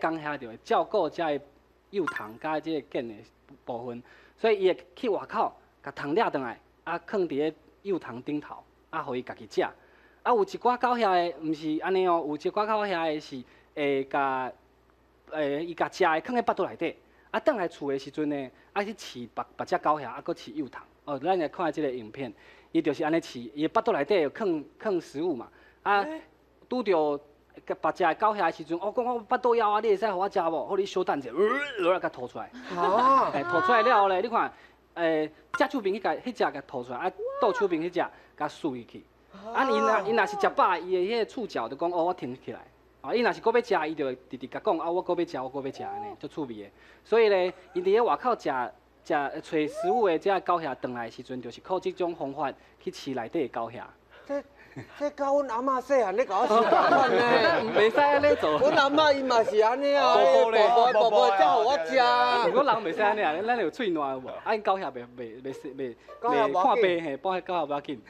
讲遐就会照顾遮个幼虫甲即个茎的部分，所以伊会去外口甲虫掠倒来，啊，放伫个幼虫顶头，啊，互伊家己食。啊，有一寡狗遐的，毋是安尼哦，有一寡狗遐的是会甲伊甲食的放喺腹肚内底，啊，倒来厝的时阵呢，啊去饲别只狗遐，啊，搁饲幼虫。哦，咱来看即个影片，伊就是安尼饲，伊腹肚内底有放食物嘛，啊，拄着别只的狗遐的时阵，我讲我腹肚枵啊，你会使互我食无？好，你小等者，甲吐出来。啊，吐出来了后咧，你看，只手边迄只甲吐出来，啊，倒手边迄只甲输入去。啊，伊若是食饱，伊的迄个触角就讲哦，我停起来。啊，伊若是搁要食，伊就会直直甲讲啊，我搁要食，我搁要食安尼，足趣味的。所以咧，伊伫咧外口找食物的这狗遐转来的时阵，就是靠这种方法去饲内底的狗遐。这甲阮阿嬷细汉咧甲我相反呢，袂使安尼做。阮阿嬷伊嘛是安尼啊，宝宝才互我食。如果人袂使安尼啊，咱有喙烂有无？啊，因狗遐袂看病嘿，狗遐无要紧。